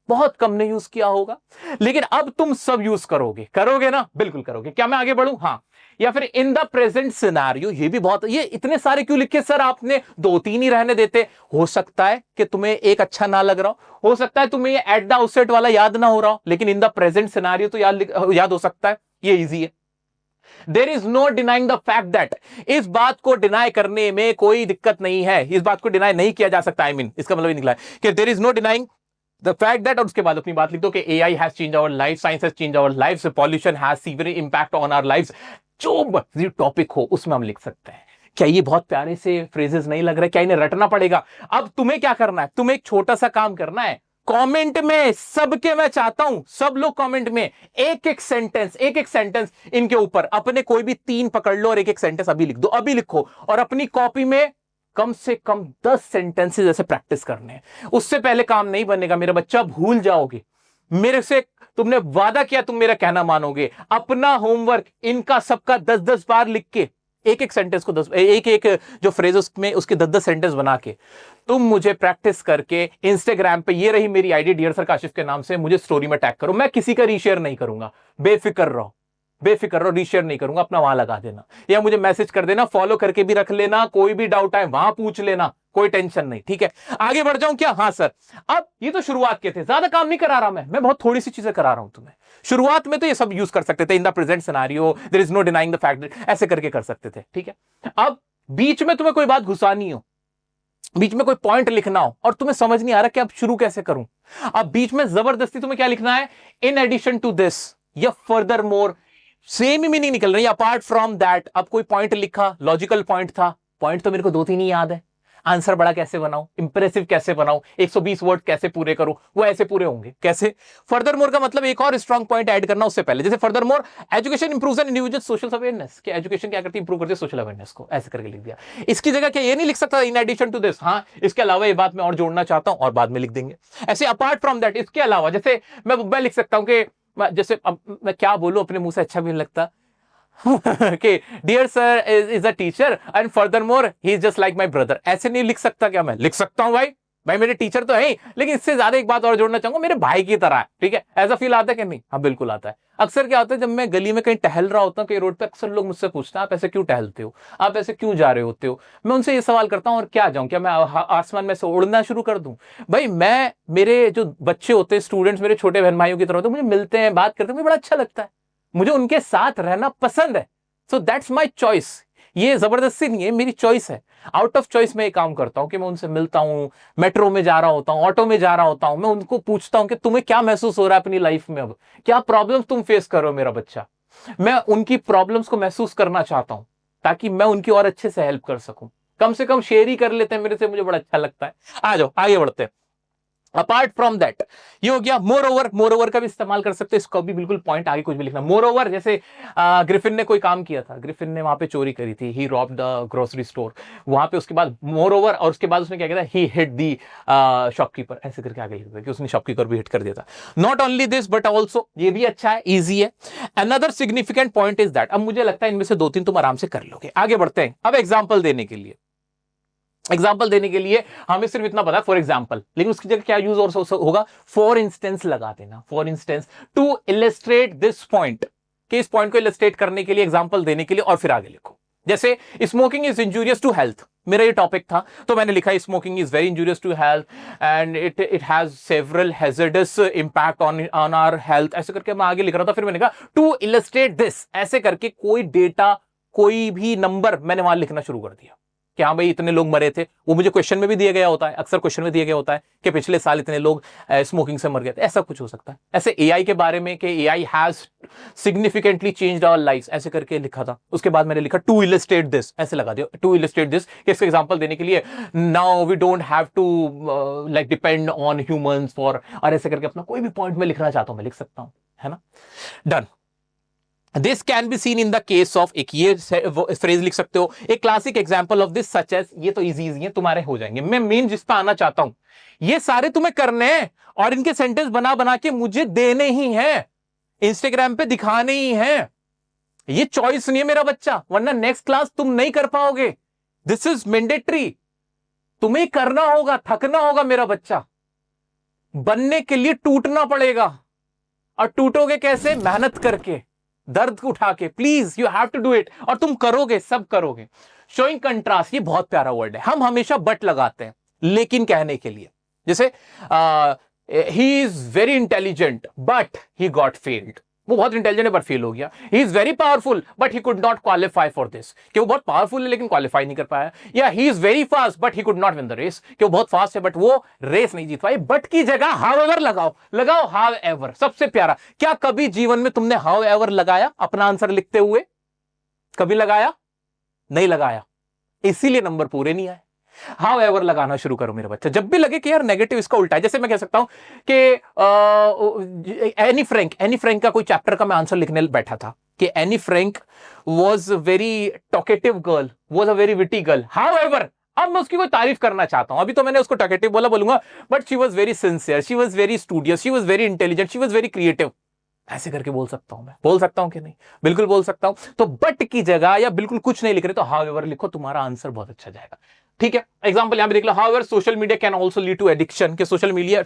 बहुत कम ने यूज किया होगा, लेकिन अब तुम सब यूज करोगे। करोगे ना? बिल्कुल करोगे। क्या मैं आगे बढ़ूं? हाँ। या फिर इन द प्रेजेंट सिनेरियो, ये भी बहुत, ये इतने सारे क्यों लिखे सर आपने? 2-3 ही रहने देते। हो सकता है कि तुम्हें एक अच्छा ना लग रहा हो सकता है तुम्हें ये एट द आउटसेट वाला याद ना हो रहा हो, लेकिन इन द प्रेजेंट सिनेरियो तो याद हो सकता है। ये इजी है। There is no denying the fact that, इस बात को डिनाई करने में कोई दिक्कत नहीं है, इस बात को डिनाई नहीं किया जा सकता। आई मीन इसका मतलब ये निकला है कि there is no denying the fact that, और उसके बाद अपनी बात लिख दो कि AI has change our life, science has change our life, pollution has severe impact on our life. जो भी टॉपिक हो उसमें हम लिख सकते हैं। क्या ये बहुत प्यारे से फ्रेजेस नहीं लग रहे? क्या इन्हें रटना पड़ेगा? अब तुम्हें क्या करना है? तुम्हें एक छोटा सा काम करना है। कमेंट में सबके, मैं चाहता हूं सब लोग कमेंट में एक एक सेंटेंस इनके ऊपर अपने कोई भी 3 पकड़ लो और एक एक सेंटेंस अभी लिख दो। अभी लिखो और अपनी कॉपी में कम से कम 10 सेंटेंसेस ऐसे प्रैक्टिस करने हैं। उससे पहले काम नहीं बनेगा मेरा बच्चा, भूल जाओगे। मेरे से तुमने वादा किया, तुम मेरा कहना मानोगे। अपना होमवर्क इनका सबका 10-10 बार लिख के, एक एक सेंटेंस को 10, एक जो फ्रेज उसमें उसके 10-10 सेंटेंस बना के तुम मुझे प्रैक्टिस करके इंस्टाग्राम पे, ये रही मेरी आईडी डियर सर काशिफ के नाम से, मुझे स्टोरी में टैग करो। मैं किसी का रीशेयर नहीं करूंगा, बेफिक्र रहो, रीशेयर नहीं करूंगा, अपना वहां लगा देना या मुझे मैसेज कर देना, फॉलो करके भी रख लेना। कोई भी डाउट आए वहां पूछ लेना, कोई टेंशन नहीं। ठीक है, आगे बढ़ जाऊं क्या? हाँ सर। अब ये तो शुरुआत के थे, ज्यादा काम नहीं करा रहा मैं बहुत थोड़ी सी चीजें करा रहा हूं तुम्हें। शुरुआत में तो ये सब यूज कर सकते थे, in the present scenario, there is no denying the fact, ऐसे करके कर सकते थे। ठीक है, अब बीच में तुम्हें कोई बात घुसानी हो, बीच में कोई पॉइंट लिखना हो और तुम्हें समझ नहीं आ रहा कि अब शुरू कैसे करूं, अब बीच में जबरदस्ती तुम्हें क्या लिखना है? इन एडिशन टू दिस या फर्दर मोर, सेम ही मीनिंग निकल रही है। अपार्ट फ्रॉम दैट, अब कोई पॉइंट लिखा, लॉजिकल पॉइंट था, पॉइंट तो मेरे को 2-3 ही याद है। आंसर बड़ा कैसे बनाऊं, इंप्रेसिव कैसे बनाऊं, 120 वर्ड कैसे पूरे करूं, वो ऐसे पूरे होंगे कैसे? फर्दर मोर का मतलब एक और स्ट्रॉन्ग पॉइंट ऐड करना उससे पहले, जैसे further more education improves an individual social awareness, कि एजुकेशन क्या करती है? इंप्रूव करती है सोशल अवेयरनेस को, ऐसे करके लिख दिया। इसकी जगह क्या ये नहीं लिख सकता इन एडिशन टू दिस? हाँ, इसके अलावा ये बात मैं और जोड़ना चाहता हूं और बाद में लिख देंगे। ऐसे अपार्ट फ्रॉम दैट, इसके अलावा, जैसे मैं लिख सकता हूं कि जैसे अब मैं क्या बोलूं, अपने मुंह से अच्छा भी नहीं लगता कि dear sir is a teacher and furthermore he is just like my brother. ऐसे नहीं लिख सकता क्या? मैं लिख सकता हूं भाई मेरे टीचर तो है ही, लेकिन इससे ज्यादा एक बात और जोड़ना चाहूंगा, मेरे भाई की तरह है। ठीक है, ऐसा फील आता है कि नहीं? हाँ बिल्कुल आता है। अक्सर क्या होता है, जब मैं गली में कहीं टहल रहा होता हूँ, कहीं रोड पे, अक्सर लोग मुझसे पूछते हैं आप ऐसे क्यों टहलते हो, आप ऐसे क्यों जा रहे होते हो? मैं उनसे ये सवाल करता हूँ और क्या जाऊं, क्या मैं आसमान में से उड़ना शुरू कर दूं? भाई मैं, मेरे जो बच्चे होते हैं, स्टूडेंट्स मेरे छोटे बहन भाइयों की तरह होते हैं, मुझे मिलते हैं, बात करते हैं, मुझे बड़ा अच्छा लगता है, मुझे उनके साथ रहना पसंद है। So that's my choice. ये जबरदस्ती नहीं है, मेरी चॉइस है। आउट ऑफ चॉइस मैं ये काम करता हूं कि मैं उनसे मिलता हूं, मेट्रो में जा रहा होता हूं, ऑटो में जा रहा होता हूं, मैं उनको पूछता हूं कि तुम्हें क्या महसूस हो रहा है अपनी लाइफ में, अब क्या प्रॉब्लम्स तुम फेस कर रहे हो मेरा बच्चा। मैं उनकी प्रॉब्लम्स को महसूस करना चाहता हूं ताकि मैं उनकी और अच्छे से हेल्प कर सकूं। कम से कम शेयर ही कर लेते हैं मेरे से, मुझे बड़ा अच्छा लगता है। आ जाओ आगे बढ़ते हैं। अपार्ट फ्रॉम दैट ये हो गया। मोर ओवर का भी इस्तेमाल कर सकते हैं, इसको भी बिल्कुल पॉइंट आगे कुछ भी लिखना। मोर ओवर जैसे ग्रिफिन ने कोई काम किया था, ग्रिफिन ने वहां पे चोरी करी थी, ही रॉब द ग्रोसरी स्टोर, वहां पे उसके बाद मोर ओवर, और उसके बाद उसने क्या किया था, ही हिट दी शॉपकीपर, ऐसे करके आगे लिखा था कि उसने शॉपकीपर भी हिट कर दिया था। Not only this but also, ये भी अच्छा है, ईजी है। Another significant point is that, अब मुझे लगता है इनमें से 2-3 तुम आराम से कर लोगे। आगे बढ़ते हैं। अब एग्जाम्पल देने के लिए हमें सिर्फ इतना पता है फॉर एग्जाम्पल, लेकिन उसकी जगह क्या यूज और होगा, फॉर इंस्टेंस लगा देना। For instance to illustrate this point, कि इस पॉइंट को इलस्ट्रेट करने के लिए, एग्जाम्पल देने के लिए, और फिर आगे लिखो। जैसे smoking is injurious to health, मेरा ये टॉपिक था तो मैंने लिखा smoking is very injurious to health and it has several hazardous impact on our health, ऐसे करके मैं आगे लिख रहा था। फिर मैंने कहा टू इलस्ट्रेट दिस, ऐसे करके कोई डेटा, कोई भी नंबर मैंने वहां लिखना शुरू कर दिया कि हाँ भाई इतने लोग मरे थे। वो मुझे क्वेश्चन में भी दिया गया होता है, अक्सर क्वेश्चन में दिया गया होता है कि पिछले साल इतने लोग स्मोकिंग से मर गए थे, ऐसा कुछ हो सकता है। ऐसे एआई के बारे में कि AI has significantly changed our lives, ऐसे करके लिखा था। उसके बाद मैंने लिखा टू इलस्ट्रेट दिस, ऐसे लगा दिया टू इलस्ट्रेट दिस, कि इसका एग्जांपल देने के लिए now we don't have to like depend on humans for, और ऐसे करके अपना कोई भी पॉइंट में लिखना चाहता हूं मैं लिख सकता हूं, है ना। Done. This can be seen in the case of, एक ये फ्रेज लिख सकते हो, एक classic example of this such as, ये तो इजी है, तुम्हारे हो जाएंगे। मैं मेन जिस पे आना चाहता हूं, ये सारे तुम्हें करने हैं और इनके सेंटेंस बना बना के मुझे देने ही हैं, इंस्टाग्राम पे दिखाने ही हैं। ये चॉइस नहीं है मेरा बच्चा, वरना नेक्स्ट क्लास तुम नहीं कर पाओगे। दिस इज मैंडेटरी, तुम्हें करना होगा, थकना होगा मेरा बच्चा। बनने के लिए टूटना पड़ेगा, और टूटोगे कैसे, मेहनत करके, दर्द उठा के। Please you have to do it, और तुम करोगे, सब करोगे। शोइंग कंट्रास्ट, ये बहुत प्यारा वर्ड है। हम हमेशा बट लगाते हैं लेकिन कहने के लिए, जैसे ही is very intelligent but he got failed, वो बहुत इंटेलिजेंट है बट फेल हो गया। ही is very powerful but he could not qualify for this, कि वो बहुत पावरफुल है लेकिन क्वालिफाई नहीं कर पाया। या he is very fast but he could not win the race, कि वो बहुत फास्ट है बट वो रेस नहीं जीत पाई। बट की जगह हाउएवर लगाओ हाउएवर, सबसे प्यारा। क्या कभी जीवन में तुमने हाउएवर लगाया अपना आंसर लिखते हुए? कभी लगाया? नहीं लगाया, इसीलिए नंबर पूरे नहीं आए। हाउ एवर लगाना शुरू करो मेरा बच्चा। जब भी लगे कि यार नेगेटिव इसका उल्टा है, जैसे मैं कह सकता हूं कि एनी फ्रैंक का कोई चैप्टर का मैं आंसर लिखने बैठा था कि Anne Frank was very talkative girl, was a very witty girl. How ever, अब मैं उसकी कोई तारीफ करना चाहता हूं। अभी तो मैंने उसको टॉकेटिव बोलूंगा, but she was very sincere, she was very studious, she was very intelligent, she was very creative. ऐसे करके बोल सकता हूं मैं, बोल सकता हूं कि नहीं? बिल्कुल बोल सकता हूं। तो बट की जगह या बिल्कुल कुछ नहीं लिख रहे तो हाउएवर लिखो, तुम्हारा आंसर बहुत अच्छा जाएगा। ठीक है, एग्जांपल यहां पे देख लो। However social media can also lead to addiction, कि social media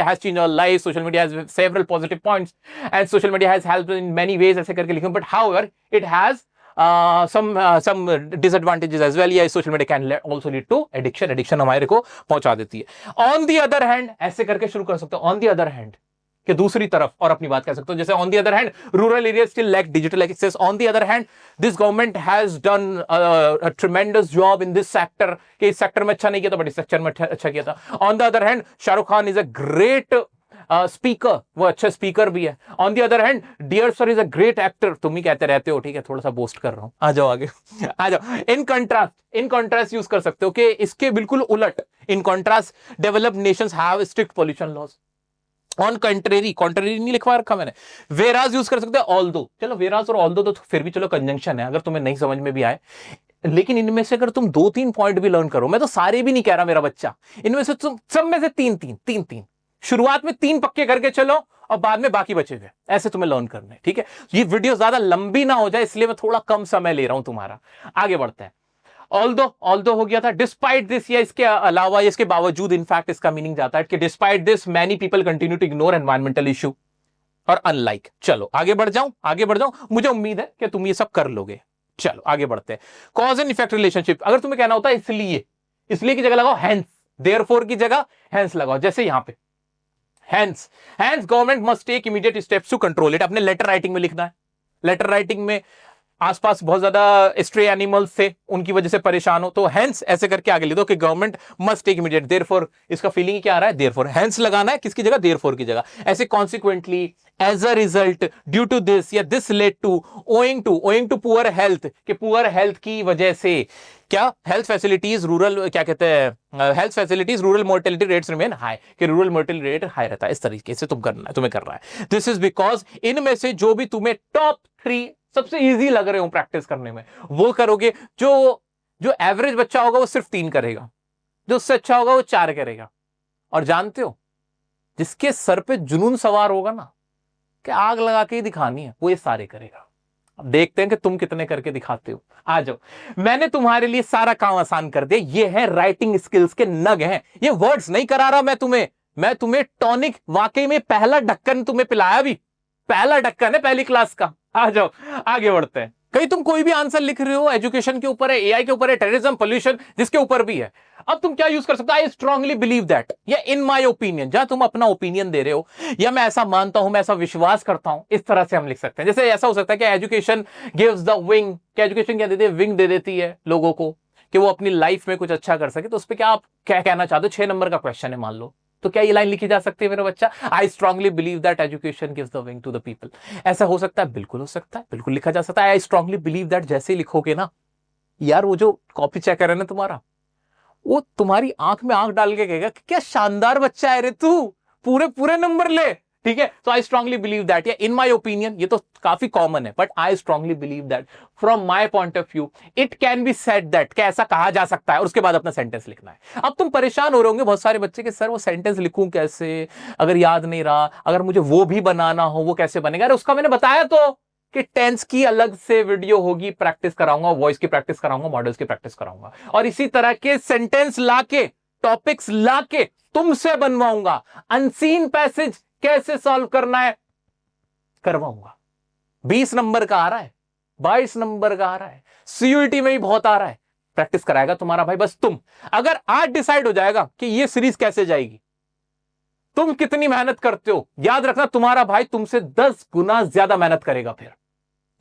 has changed our life, social media has several positive points and social media has helped in many ways, ऐसे करके लिखो। But however it has some disadvantages as well. Yeah, social media can also lead to addiction. Addiction हमारे को पहुंचा देती है। On the other hand, ऐसे करके शुरू कर सकते हो। On the other hand, कि दूसरी तरफ और अपनी बात कह सकते हो, जैसे on the other hand rural area still lack digital access. On the other hand this government has done a tremendous job in this sector, कि इस सेक्टर में अच्छा नहीं किया था बट इस सेक्टर में अच्छा किया था। On the other hand Shahrukh Khan is a great speaker, वो अच्छा स्पीकर भी है। On the other hand dear sir is a great actor, तुम ही कहते रहते हो, ठीक है, थोड़ा सा बोस्ट कर रहा हूं। आ जाओ आगे आ जाओ। इन कंट्रास्ट यूज कर सकते हो कि इसके बिल्कुल उलट। In contrast developed nations have strict pollution laws. On contrary नहीं लिखवा रखा मैंने। वेराज यूज कर सकते हैं ऑल्दो। चलो वेराज और ऑल्दो तो फिर भी चलो कंजंक्शन है, अगर तुम्हें नहीं समझ में भी आए। लेकिन इनमें से अगर तुम 2-3 पॉइंट भी लर्न करो, मैं तो सारे भी नहीं कह रहा मेरा बच्चा, इनमें से तुम सब में से 3-3 शुरुआत में 3 पक्के करके चलो और बाद में बाकी बचे हुए ऐसे तुम्हें लर्न करने। ठीक है, ये वीडियो ज्यादा लंबी ना हो जाए इसलिए मैं थोड़ा कम समय ले रहा हूं तुम्हारा। आगे बढ़ते हैं। ऑल्दो हो गया था। डिस्पाइट दिस, या इसके अलावा, इसके बावजूद, इनफैक्ट इसका मीनिंग जाता है कि despite this many people continue to ignore environmental issue, और अनलाइक। चलो आगे बढ़ जाऊं, मुझे उम्मीद है कि तुम ये सब कर लोगे। चलो आगे बढ़ते हैं। कॉज एंड इफेक्ट रिलेशनशिप, अगर तुम्हें कहना होता है इसलिए की जगह लगाओ हेंस, देयरफॉर की जगह हेंस लगाओ। जैसे यहां पे hence government must take immediate steps to control it, अपने लेटर राइटिंग में लिखना है। लेटर राइटिंग में आसपास बहुत ज्यादा स्ट्रे एनिमल्स थे, उनकी वजह से परेशान हो, तो हेंस ऐसे करके आगे लिख दो कि government must take immediate, therefore इसका फीलिंग क्या आ रहा है, देयरफॉर, हेंस लगाना है किसकी जगह, देयरफॉर की जगह। ऐसे consequently, as a result, due to this, या this led to, owing to poor health, कि पुअर हेल्थ की वजह से क्या, हेल्थ फैसिलिटीज रूरल, क्या कहते हैं, health facilities rural mortality rates remain high, कि रूरल मोर्टेलिटी रेट हाई रहता है, इस तरीके से तुम्हें करना है। दिस इज बिकॉज इनमें से जो भी तुम्हें टॉप 3 सबसे इजी लग रहे हो प्रैक्टिस करने में वो करोगे। जो एवरेज बच्चा होगा वो सिर्फ 3 करेगा, जो उससे अच्छा होगा वो 4 करेगा। और जानते हो, जिसके सर पे जुनून सवार होगा ना, कि आग लगा के ही दिखानी है, वो ये सारे करेगा। अब देखते हैं कि तुम कितने करके दिखाते हो। आ जाओ, मैंने तुम्हारे लिए सारा काम आसान कर दिया। ये है राइटिंग स्किल्स के नग हैं, ये वर्ड्स नहीं करा रहा मैं तुम्हें टॉनिक, वाकई में पहला ढक्कन तुम्हें पिलाया भी, पहला ढक्कन है पहली क्लास का। आ जाओ आगे बढ़ते हैं। कहीं तुम कोई भी आंसर लिख रहे हो, एजुकेशन के ऊपर है, एआई के ऊपर है, टेररिज्म, पोल्यूशन, जिसके ऊपर भी है, अब तुम क्या यूज कर सकते हो, आई स्ट्रांगली बिलीव दैट, या इन माई ओपिनियन, जहां तुम अपना ओपिनियन दे रहे हो, या मैं ऐसा मानता हूं, मैं ऐसा विश्वास करता हूं, इस तरह से हम लिख सकते हैं। जैसे ऐसा हो सकता है कि एजुकेशन गिव्स द विंग, कि एजुकेशन क्या देती है, विंग दे देती है लोगों को कि वो अपनी लाइफ में कुछ अच्छा कर सके। तो उस पर क्या आप क्या कहना चाहते हो, 6 नंबर का क्वेश्चन है मान लो, तो क्या ये लाइन लिखी जा सकती है मेरा बच्चा, I strongly believe that education gives the wing to the people. ऐसा हो सकता है, बिल्कुल हो सकता है, बिल्कुल लिखा जा सकता है। आई स्ट्रांगली बिलीव दैट जैसे ही लिखोगे ना यार, वो जो कॉपी चेकर है ना तुम्हारा, वो तुम्हारी आंख में आंख डाल के कहेगा क्या शानदार बच्चा है रे तू, पूरे पूरे नंबर ले। ठीक है, तो आई स्ट्रांगली बिलीव दैट, या इन माई ओपिनियन, ये तो काफी कॉमन है, but I strongly believe that from my point of view it can be said that, क्या ऐसा कहा जा सकता है, और उसके बाद अपना सेंटेंस लिखना है। अब तुम परेशान हो रहे होंगे बहुत सारे बच्चे के, सर वो सेंटेंस लिखूं कैसे, अगर याद नहीं रहा, अगर मुझे वो भी बनाना हो वो कैसे बनेगा। अरे उसका मैंने बताया तो कि टेंस की अलग से वीडियो होगी, प्रैक्टिस कराऊंगा, वॉइस की प्रैक्टिस कराऊंगा, मॉडल्स की प्रैक्टिस कराऊंगा, और इसी तरह के सेंटेंस लाके, टॉपिक्स लाके तुमसे बनवाऊंगा। अनसीन पैसेज कैसे सॉल्व करना है करवाऊंगा। 20 नंबर का आ रहा है, 22 नंबर का आ रहा है, सीयूईटी में भी बहुत आ रहा है, प्रैक्टिस कराएगा तुम्हारा भाई। बस तुम अगर आज डिसाइड हो जाएगा कि ये सीरीज कैसे जाएगी, तुम कितनी मेहनत करते हो, याद रखना तुम्हारा भाई तुमसे 10 गुना ज्यादा मेहनत करेगा। फिर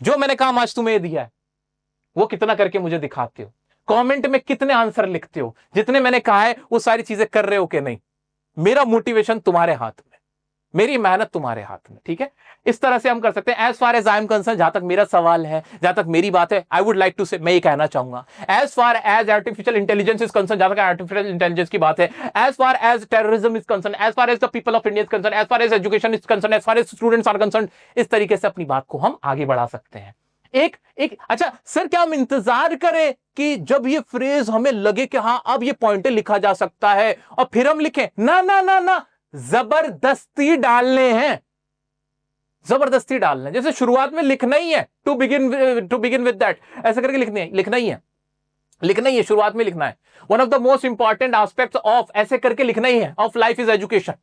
जो मैंने काम आज तुम्हें दिया है वो कितना करके मुझे दिखाते हो, कमेंट में कितने आंसर लिखते हो, जितने मैंने कहा है वो सारी चीजें कर रहे हो कि नहीं। मेरा मोटिवेशन तुम्हारे हाथ में, मेरी मेहनत तुम्हारे हाथ में। ठीक है, इस तरह से हम कर सकते हैं। As far as I am concern, जहां तक मेरा सवाल है, जहां तक मेरी बात है, आई वुड लाइक टू से, मैं ये कहना चाहूंगा, as far as artificial intelligence is concern, जहां तक आर्टिफिशियल इंटेलिजेंस की बात है, as far as terrorism is concern, as far as the people of India is concern, as far as education is concern, as far as students are concern, इस तरीके से अपनी बात को हम आगे बढ़ा सकते हैं। एक एक अच्छा सर, क्या हम इंतजार करें कि जब ये फ्रेज हमें लगे कि हां अब ये पॉइंट लिखा जा सकता है और फिर हम लिखें? ना ना ना ना, जबरदस्ती डालने हैं, जबरदस्ती डालना है। जैसे शुरुआत में लिखना ही है, टू बिगिन विद दैट, ऐसे करके लिखना ही है, शुरुआत में लिखना है। One of the most important aspects of, ऐसे करके लिखना ही है, of life is education.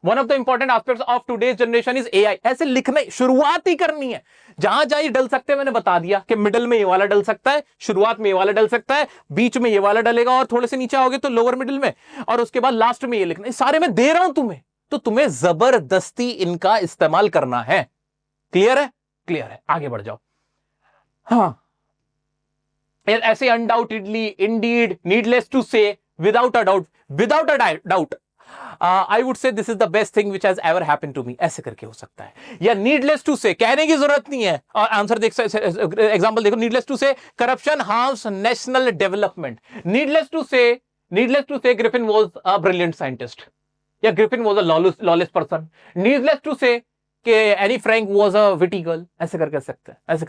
One of the important aspects of today's generation is AI, ऐसे लिखना ही, शुरुआत ही करनी है। जहां जहां ये डल सकते हैं मैंने बता दिया कि मिडिल में ये वाला डल सकता है, शुरुआत में ये वाला डल सकता है, बीच में ये वाला डलेगा, और थोड़े से नीचे आओगे तो लोअर मिडिल में, और उसके बाद लास्ट में ये लिखना। सारे मैं दे रहा हूं तुम्हें, तो तुम्हें जबरदस्ती इनका इस्तेमाल करना है। क्लियर है? क्लियर है, आगे बढ़ जाओ। हाँ, ऐसे undoubtedly, indeed, needless to say, without a doubt, I would say this is the best thing which has ever happened to me, ऐसे करके हो सकता है। या नीडलेस टू से, कहने की जरूरत नहीं है, और आंसर देख, एग्जांपल देखो, needless to say corruption harms national development, needless to say Griffin was a brilliant scientist, या Griffin was a lawless person, needless to say कि Anne Frank was a witty girl, ऐसे कर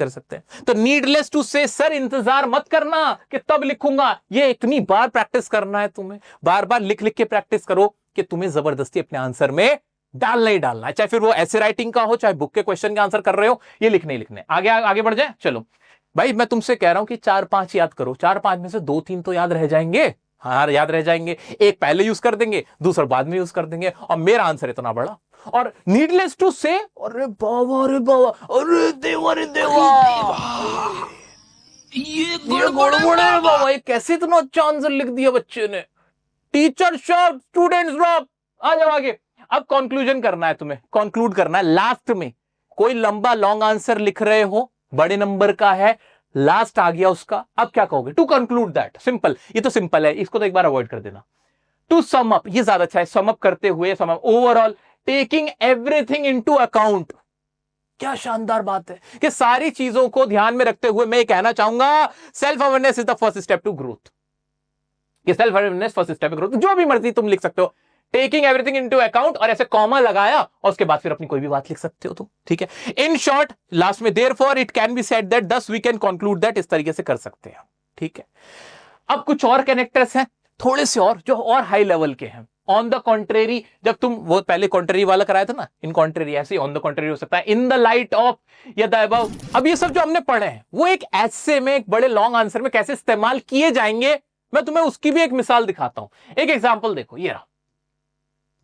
सकते हैं। तो नीडलेस टू से, सर इंतजार मत करना कि तब लिखूंगा, ये इतनी बार प्रैक्टिस करना है तुम्हें, बार बार लिख लिख के प्रैक्टिस करो कि तुम्हें जबरदस्ती अपने आंसर में डालना ही डालना है, चाहे फिर वो ऐसे राइटिंग का हो, चाहे बुक के क्वेश्चन के आंसर कर रहे हो, ये लिखने ही लिखने। आगे बढ़ जाए। चलो भाई, मैं तुमसे कह रहा हूं कि 4-5 याद करो, 4-5 में से 2-3 तो याद रह जाएंगे। हाँ, याद रह जाएंगे, एक पहले यूज कर देंगे, दूसरा बाद में यूज कर देंगे, और मेरा आंसर इतना बड़ा। और नीडलेस टू से, अरे बाबा, अरे देवा, ये गड़बड़ है बाबा, ये कैसे इतना अच्छा आंसर लिख दिया बच्चे ने। Teacher shop, students drop. आ जाओ आगे। अब कंक्लूजन करना है तुम्हें, कंक्लूड करना है। लास्ट में कोई लंबा लॉन्ग आंसर लिख रहे हो, बड़े नंबर का है, लास्ट आ गया उसका, अब क्या कहोगे? टू कंक्लूड दैट, सिंपल, ये तो सिंपल है, इसको तो एक बार अवॉइड कर देना। टू सम अप, ये ज्यादा अच्छा है, सम अप करते हुए, sum up, overall, taking everything into account. क्या शानदार बात है कि सारी चीजों को ध्यान में रखते हुए मैं ये कहना चाहूंगा, self awareness is the first step to growth. ये self awareness first step growth, जो भी मर्जी तुम लिख सकते हो, टेकिंग एवरीथिंग इनटू अकाउंट, और ऐसे कॉमा लगाया और उसके बाद फिर अपनी कोई भी बात लिख सकते हो तुम, ठीक है। इन शॉर्ट, लास्ट में therefore it can be said that, thus we can conclude that, इस तरीके से कर सकते हैं, ठीक है। अब कुछ और कनेक्टर्स हैं, थोड़े से और, जो और हाई लेवल के हैं। ऑन द कॉन्ट्रेरी, जब तुम वो पहले कॉन्ट्रेरी वाला कराया था ना, इन कॉन्ट्रेरी, ऐसे ऑन द कॉन्ट्रेरी हो सकता है, इन द लाइट ऑफ या द अबव। अब ये सब जो हमने पढ़े हैं वो एक ऐसे में, एक बड़े लॉन्ग आंसर में कैसे इस्तेमाल किए जाएंगे, मैं तुम्हें उसकी भी एक मिसाल दिखाता हूं। एक एग्जांपल देखो, ये रहा,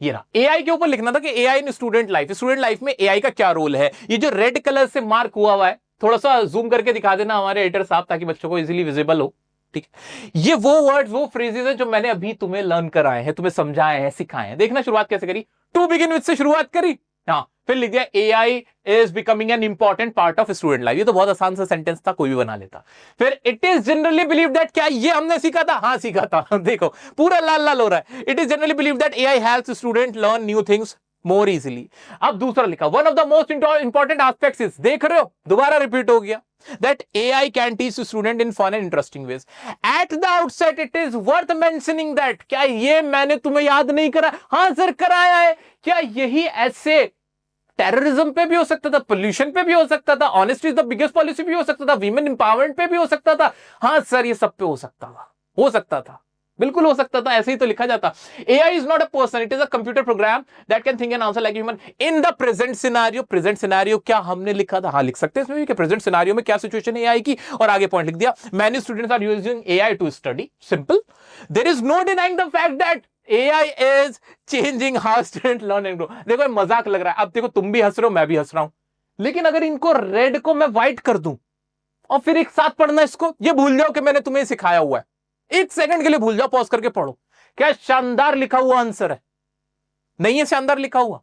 ये रहा। एआई के ऊपर लिखना था कि एआई इन स्टूडेंट लाइफ, स्टूडेंट लाइफ में एआई का क्या रोल है। ये जो रेड कलर से मार्क हुआ है, थोड़ा सा जूम करके दिखा देना हमारे एडिटर साहब, ताकि बच्चों को इजीली विजिबल हो, ठीक है। ये वो वर्ड्स, वो फ्रेजेस है जो मैंने अभी तुम्हें लर्न कराए हैं, तुम्हें समझाए हैं, सिखाए हैं। देखना शुरुआत कैसे करी, टू बिगिन विद से शुरुआत करी, हाँ, फिर लिख दिया AI is becoming an important part of student life. ये तो बहुत आसान सा सेंटेंस था, कोई भी बना लेता। फिर it is generally believe that, क्या ये हमने सीखा था? हाँ सीखा था। देखो पूरा लाल लाल हो रहा है। It is generally believe that AI helps student learn new things more easily. अब दूसरा लिखा, one of the most important aspects is, देख रहे हो दोबारा रिपीट हो गया, that AI can teach student in fun and interesting ways. At the outset, it is worth mentioning that, क्या ये मैंने तुम्हें याद नहीं करा? हाँ सर कराया है। क्या यही ऐसे टेररिज्म पे भी हो सकता था, पोल्यूशन पे भी हो सकता था, honesty is the biggest policy भी हो सकता था, वीमेन एम्पावरमेंट पे भी हो सकता था? हाँ सर ये सब पे हो सकता था, हो सकता था, बिल्कुल हो सकता था, ऐसे ही तो लिखा जाता। AI is not a person, it is a computer program that can think and answer like a human in the present scenario। Present scenario क्या हमने लिखा था? हाँ लिख सकते हैं इसमें भी कि प्रेजेंट सिनेरियो में क्या सिचुएशन है AI की, और आगे पॉइंट लिख दिया, many students are using AI to study, simple। There is no denying the fact that AI is changing how students learn and grow। देखो मजाक लग रहा है, अब देखो तुम भी हंस रहे हो, मैं भी हंस रहा हूं, लेकिन अगर इनको रेड को मैं व्हाइट कर दूं और फिर एक साथ पढ़ना इसको, ये भूल जाओ कि मैंने तुम्हें सिखाया हुआ है, एक सेकंड के लिए भूल जाओ, पॉज करके पढ़ो। क्या शानदार लिखा हुआ आंसर है, नहीं है शानदार लिखा हुआ?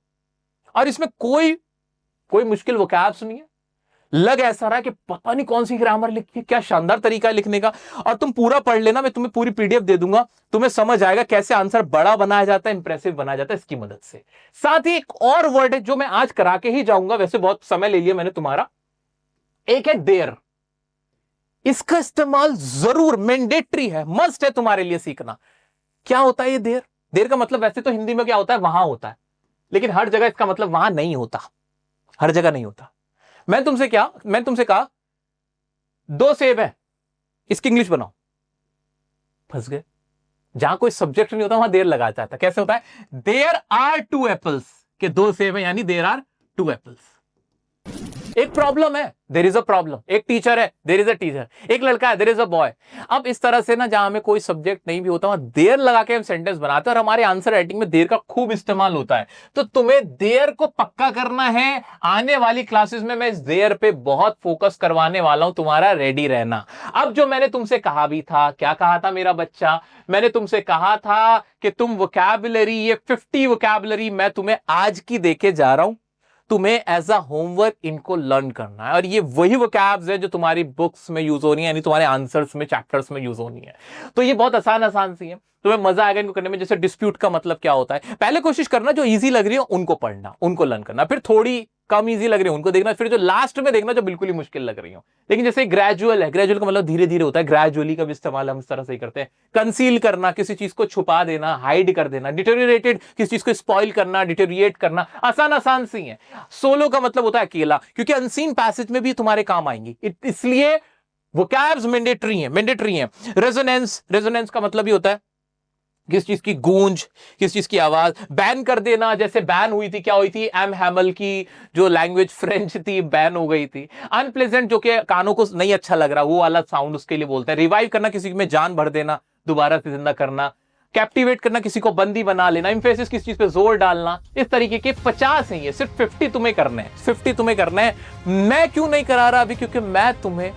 और इसमें कोई मुश्किल वोकैब्स नहीं है। लग ऐसा रहा है कि पता नहीं कौन सी ग्रामर लिखी है, क्या शानदार तरीका है लिखने का। और तुम पूरा पढ़ लेना, मैं तुम्हें पूरी पीडीएफ दे दूंगा, तुम्हें समझ आएगा कैसे आंसर बड़ा बनाया जाता है, इंप्रेसिव बनाया जाता है इसकी मदद से। साथ ही एक और वर्ड है जो मैं आज करा के ही जाऊंगा, वैसे बहुत समय ले लिया मैंने तुम्हारा, एक है देयर। इसका इस्तेमाल जरूर मैंडेटरी है, मस्ट है तुम्हारे लिए सीखना। क्या होता है ये देर? देर का मतलब वैसे तो हिंदी में क्या होता है, वहां होता है, लेकिन हर जगह इसका मतलब वहां नहीं होता, हर जगह नहीं होता। मैंने तुमसे कहा 2 सेब है, इसकी इंग्लिश बनाओ, फंस गए। जहां कोई सब्जेक्ट नहीं होता वहां देर लगा जाता है। कैसे होता है? देयर आर 2 एप्पल्स, के 2 सेब है यानी देयर आर 2 एप्पल्स। एक प्रॉब्लम है, देयर इज अ प्रॉब्लम। एक टीचर है, देयर इज अ टीचर। एक लड़का है, देयर इज अ बॉय। अब इस तरह से ना, जहां हमें कोई सब्जेक्ट नहीं भी होता वहां देयर लगा के हम सेंटेंस बनाते हैं, और हमारे आंसर राइटिंग में देयर का खूब इस्तेमाल होता है। तो तुम्हें देयर को पक्का करना है। आने वाली क्लासेस में मैं इस देयर पे बहुत फोकस करवाने वाला हूं, तुम्हारा रेडी रहना। अब जो मैंने तुमसे कहा भी था, क्या कहा था मेरा बच्चा? मैंने तुमसे कहा था कि तुम वोकैबुलरी, ये 50 वोकैबुलरी मैं तुम्हें आज की देके जा रहा हूं, तुम्हें एज अ होमवर्क इनको लर्न करना है। और ये वही वोकैब्स है जो तुम्हारी बुक्स में यूज होनी है, यानी तुम्हारे आंसर्स में, चैप्टर्स में यूज होनी है। तो ये बहुत आसान सी है, तुम्हें मजा आएगा इनको करने में। जैसे डिस्प्यूट का मतलब क्या होता है, पहले कोशिश करना जो इजी लग रही हो उनको पढ़ना, उनको लर्न करना, फिर थोड़ी कम इजी लग रही है उनको देखना, फिर जो लास्ट में देखना जो बिल्कुल ही मुश्किल लग रही हो। लेकिन जैसे ग्रेजुअल है, ग्रेजुअल का मतलब धीरे धीरे होता है, ग्रेजुअली का भी इस्तेमाल हम इस तरह से ही करते हैं। कंसील करना, किसी चीज को छुपा देना, हाइड कर देना। डिटेरियोरेटेड, किसी चीज को स्पॉइल करना, डिटेरियोरेट करना, आसान सी है। सोलो का मतलब होता है अकेला, क्योंकि अनसीन पैसेज में भी तुम्हारे काम आएंगी, इसलिए वोकैब्स मैंडेटरी है। रेजोनेंस का मतलब ही होता है किस चीज की गूंज, किस चीज की आवाज। बैन कर देना, जैसे बैन हुई थी, क्या हुई थी? एम हैमल की जो लैंग्वेज फ्रेंच थी बैन हो गई थी। अनप्लेजेंट, जो कि कानों को नहीं अच्छा लग रहा, वो वाला साउंड उसके लिए बोलते हैं। रिवाइव करना, किसी में जान भर देना, दोबारा से जिंदा करना। कैप्टिवेट करना, किसी को बंदी बना लेना। एम्फेसिस, किस चीज पे जोर डालना। इस तरीके के 50 हैं ये, सिर्फ 50 तुम्हें करने हैं, 50 तुम्हें करने हैं। मैं क्यों नहीं करा रहा अभी? क्योंकि मैं तुम्हें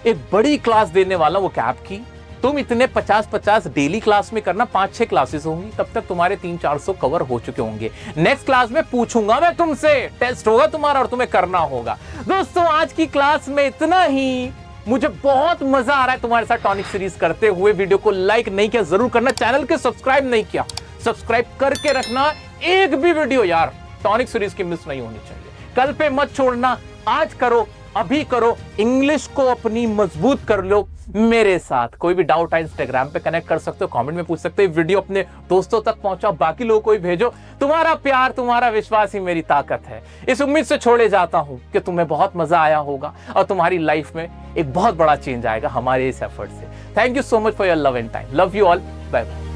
एक बड़ी क्लास देने वाला हूं वो कैप की। तुम इतने 50-50 डेली क्लास में करना, 5-6 क्लासेस होंगी, तब तक तुम्हारे 300-400 कवर हो चुके होंगे। नेक्स्ट क्लास में पूछूंगा मैं तुमसे, टेस्ट होगा तुम्हारा और तुम्हें करना होगा। दोस्तों आज की क्लास में इतना ही। मुझे बहुत मजा आ रहा है तुम्हारे साथ टॉनिक सीरीज करते हुए। वीडियो को लाइक नहीं किया जरूर करना, चैनल के सब्सक्राइब नहीं किया सब्सक्राइब करके रखना। एक भी वीडियो यार टॉनिक सीरीज की मिस नहीं होनी चाहिए। कल पे मत छोड़ना, आज करो, अभी करो, इंग्लिश को अपनी मजबूत कर लो मेरे साथ। कोई भी डाउट है इंस्टाग्राम पे कनेक्ट कर सकते हो, कमेंट में पूछ सकते हो, वीडियो अपने दोस्तों तक पहुंचाओ, बाकी लोगों को भी भेजो। तुम्हारा प्यार, तुम्हारा विश्वास ही मेरी ताकत है। इस उम्मीद से छोड़े जाता हूं कि तुम्हें बहुत मजा आया होगा और तुम्हारी लाइफ में एक बहुत बड़ा चेंज आएगा हमारे इस एफर्ट से। Thank you so much for your love and time. Love you all, bye bye.